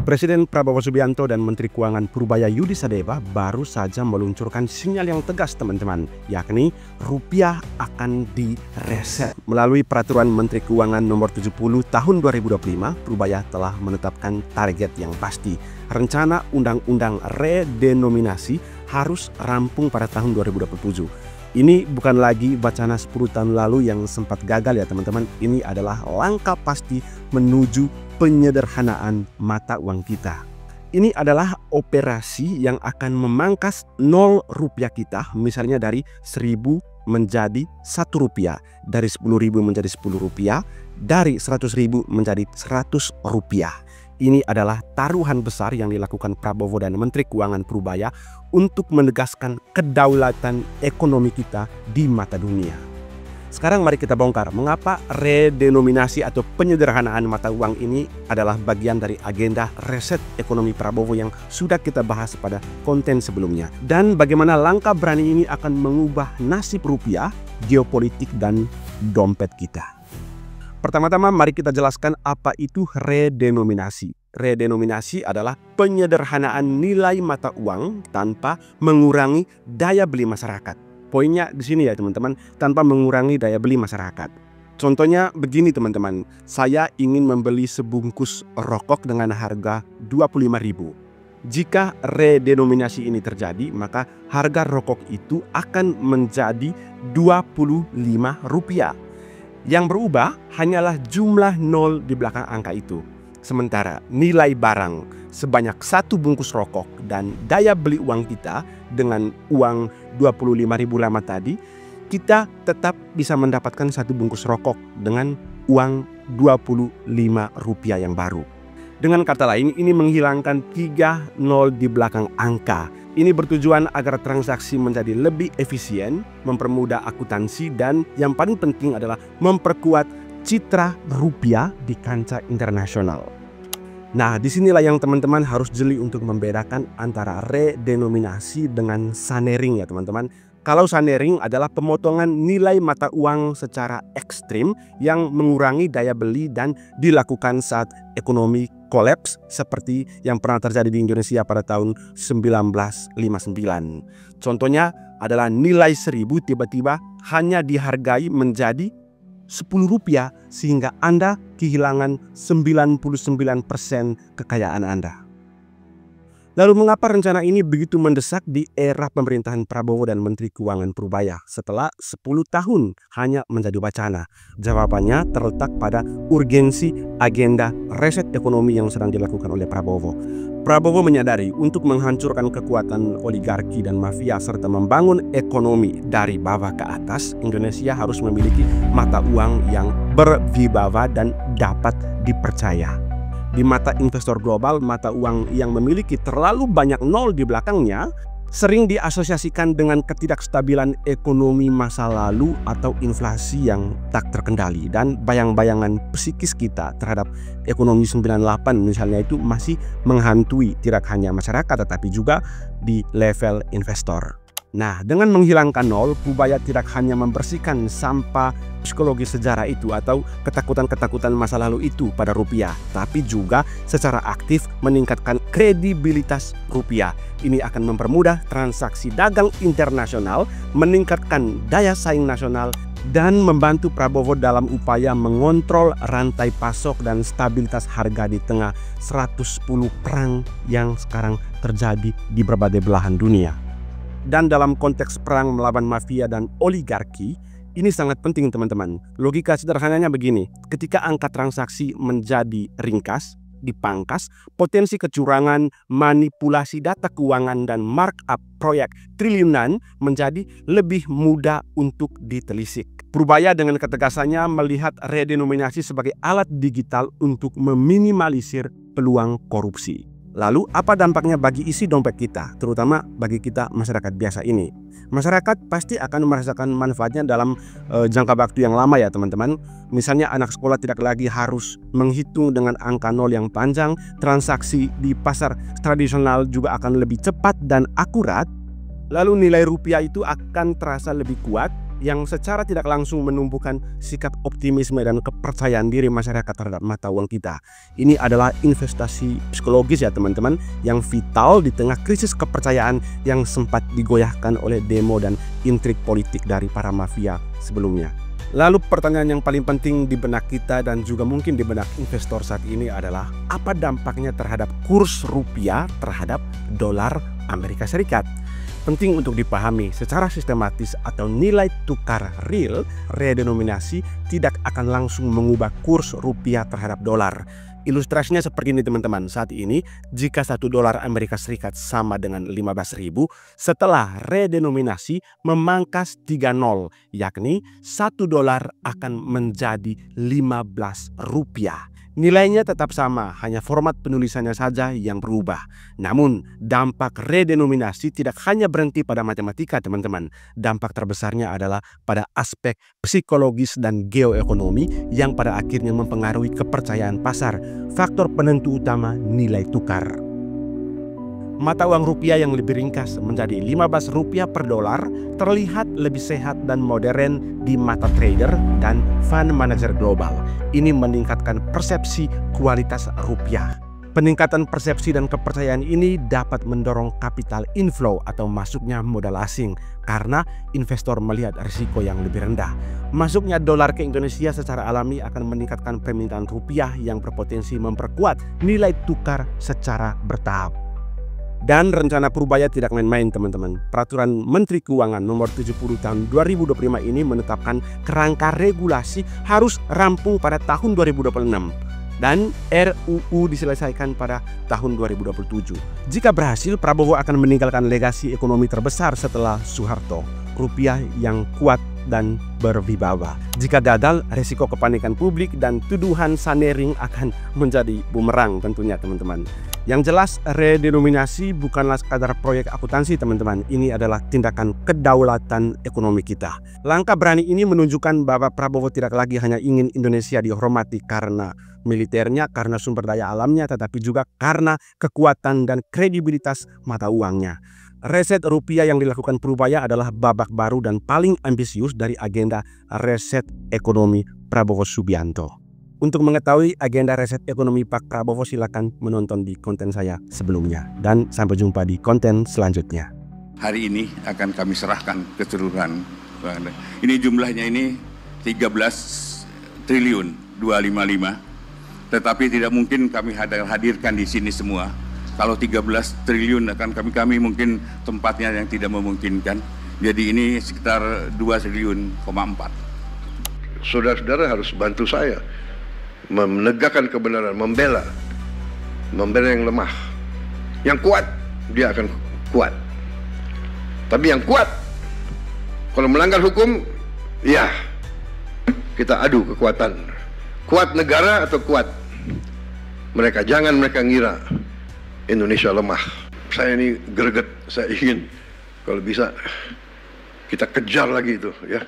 Presiden Prabowo Subianto dan Menteri Keuangan Purbaya Yudi Sadewa baru saja meluncurkan sinyal yang tegas teman-teman, yakni rupiah akan direset. Melalui peraturan Menteri Keuangan nomor 70 tahun 2025, Purbaya telah menetapkan target yang pasti. Rencana undang-undang redenominasi harus rampung pada tahun 2027. Ini bukan lagi wacana 10 tahun lalu yang sempat gagal ya teman-teman. Ini adalah langkah pasti menuju penyederhanaan mata uang kita. Ini adalah operasi yang akan memangkas 0 rupiah kita, misalnya dari 1000 menjadi 1 rupiah, dari 10.000 menjadi 10 rupiah, dari 100.000 menjadi 100 rupiah. Ini adalah taruhan besar yang dilakukan Prabowo dan Menteri Keuangan Purbaya untuk menegaskan kedaulatan ekonomi kita di mata dunia. Sekarang mari kita bongkar mengapa redenominasi atau penyederhanaan mata uang ini adalah bagian dari agenda reset ekonomi Prabowo yang sudah kita bahas pada konten sebelumnya. Dan bagaimana langkah berani ini akan mengubah nasib rupiah, geopolitik, dan dompet kita. Pertama-tama mari kita jelaskan apa itu redenominasi. Redenominasi adalah penyederhanaan nilai mata uang tanpa mengurangi daya beli masyarakat. Poinnya di sini ya teman-teman, tanpa mengurangi daya beli masyarakat. Contohnya begini teman-teman, saya ingin membeli sebungkus rokok dengan harga 25.000. Jika redenominasi ini terjadi, maka harga rokok itu akan menjadi 25 rupiah. Yang berubah hanyalah jumlah 0 di belakang angka itu. Sementara nilai barang sebanyak 1 bungkus rokok dan daya beli uang kita dengan uang 25.000 lama tadi, kita tetap bisa mendapatkan 1 bungkus rokok dengan uang 25 rupiah yang baru. Dengan kata lain, ini menghilangkan 3 0 di belakang angka. Ini bertujuan agar transaksi menjadi lebih efisien, mempermudah akuntansi, dan yang paling penting adalah memperkuat citra rupiah di kancah internasional. Nah, disinilah yang teman-teman harus jeli untuk membedakan antara redenominasi dengan sunering ya teman-teman. Kalau sunering adalah pemotongan nilai mata uang secara ekstrim yang mengurangi daya beli dan dilakukan saat ekonomi kolaps seperti yang pernah terjadi di Indonesia pada tahun 1959. Contohnya adalah nilai 1000 tiba-tiba hanya dihargai menjadi 10 rupiah sehingga Anda kehilangan 99% kekayaan Anda. Lalu mengapa rencana ini begitu mendesak di era pemerintahan Prabowo dan Menteri Keuangan Purbaya setelah 10 tahun hanya menjadi wacana? Jawabannya terletak pada urgensi agenda reset ekonomi yang sedang dilakukan oleh Prabowo. Prabowo menyadari untuk menghancurkan kekuatan oligarki dan mafia serta membangun ekonomi dari bawah ke atas, Indonesia harus memiliki mata uang yang berwibawa dan dapat dipercaya. Di mata investor global, mata uang yang memiliki terlalu banyak 0 di belakangnya sering diasosiasikan dengan ketidakstabilan ekonomi masa lalu atau inflasi yang tak terkendali, dan bayang-bayangan psikis kita terhadap ekonomi 98 misalnya itu masih menghantui tidak hanya masyarakat tetapi juga di level investor. Nah, dengan menghilangkan 0, Purbaya tidak hanya membersihkan sampah psikologi sejarah itu atau ketakutan-ketakutan masa lalu itu pada rupiah, tapi juga secara aktif meningkatkan kredibilitas rupiah. Ini akan mempermudah transaksi dagang internasional, meningkatkan daya saing nasional, dan membantu Prabowo dalam upaya mengontrol rantai pasok dan stabilitas harga di tengah 110 perang yang sekarang terjadi di berbagai belahan dunia. Dan dalam konteks perang melawan mafia dan oligarki, ini sangat penting teman-teman. Logika sederhananya begini, ketika angka transaksi menjadi ringkas, dipangkas, potensi kecurangan, manipulasi data keuangan, dan markup proyek triliunan menjadi lebih mudah untuk ditelisik. Purbaya dengan ketegasannya melihat redenominasi sebagai alat digital untuk meminimalisir peluang korupsi. Lalu apa dampaknya bagi isi dompet kita, terutama bagi kita masyarakat biasa ini? Masyarakat pasti akan merasakan manfaatnya dalam jangka waktu yang lama ya teman-teman. Misalnya anak sekolah tidak lagi harus menghitung dengan angka 0 yang panjang, transaksi di pasar tradisional juga akan lebih cepat dan akurat. Lalu nilai rupiah itu akan terasa lebih kuat yang secara tidak langsung menumbuhkan sikap optimisme dan kepercayaan diri masyarakat terhadap mata uang kita. Ini adalah investasi psikologis ya teman-teman, yang vital di tengah krisis kepercayaan yang sempat digoyahkan oleh demo dan intrik politik dari para mafia sebelumnya. Lalu pertanyaan yang paling penting di benak kita dan juga mungkin di benak investor saat ini adalah apa dampaknya terhadap kurs rupiah terhadap dolar Amerika Serikat? Penting untuk dipahami secara sistematis atau nilai tukar real redenominasi tidak akan langsung mengubah kurs rupiah terhadap dolar. Ilustrasinya seperti ini teman-teman. Saat ini jika 1 dolar Amerika Serikat sama dengan 15.000, setelah redenominasi memangkas 3 nol, yakni 1 dolar akan menjadi 15 rupiah. Nilainya tetap sama, hanya format penulisannya saja yang berubah. Namun, dampak redenominasi tidak hanya berhenti pada matematika, teman-teman. Dampak terbesarnya adalah pada aspek psikologis dan geoekonomi yang pada akhirnya mempengaruhi kepercayaan pasar, faktor penentu utama nilai tukar. Mata uang rupiah yang lebih ringkas menjadi 15 rupiah per dolar terlihat lebih sehat dan modern di mata trader dan fund manager global. Ini meningkatkan persepsi kualitas rupiah. Peningkatan persepsi dan kepercayaan ini dapat mendorong capital inflow atau masuknya modal asing karena investor melihat risiko yang lebih rendah. Masuknya dolar ke Indonesia secara alami akan meningkatkan permintaan rupiah yang berpotensi memperkuat nilai tukar secara bertahap. Dan rencana Purbaya tidak main-main teman-teman. Peraturan Menteri Keuangan nomor 70 tahun 2025 ini menetapkan kerangka regulasi harus rampung pada tahun 2026 dan RUU diselesaikan pada tahun 2027. Jika berhasil, Prabowo akan meninggalkan legasi ekonomi terbesar setelah Soeharto, rupiah yang kuat dan berwibawa. Jika gagal, resiko kepanikan publik dan tuduhan sanering akan menjadi bumerang tentunya teman-teman. Yang jelas, redenominasi bukanlah sekadar proyek akuntansi teman-teman. Ini adalah tindakan kedaulatan ekonomi kita. Langkah berani ini menunjukkan bahwa Prabowo tidak lagi hanya ingin Indonesia dihormati karena militernya, karena sumber daya alamnya, tetapi juga karena kekuatan dan kredibilitas mata uangnya. Reset rupiah yang dilakukan Purbaya adalah babak baru dan paling ambisius dari agenda reset ekonomi Prabowo Subianto. Untuk mengetahui agenda reset ekonomi Pak Prabowo, silakan menonton di konten saya sebelumnya. Dan sampai jumpa di konten selanjutnya. Hari ini akan kami serahkan keseluruhan. Ini jumlahnya ini 13 triliun 255. Tetapi tidak mungkin kami hadirkan di sini semua. Kalau 13 triliun akan kami mungkin tempatnya yang tidak memungkinkan. Jadi ini sekitar 2,4 triliun. Saudara-saudara harus bantu saya menegakkan kebenaran, membela yang lemah. Yang kuat, dia akan kuat. Tapi yang kuat, kalau melanggar hukum, ya kita adu kekuatan. Kuat negara atau kuat mereka. Jangan mereka ngira Indonesia lemah. Saya ini greget, saya ingin kalau bisa kita kejar lagi itu ya.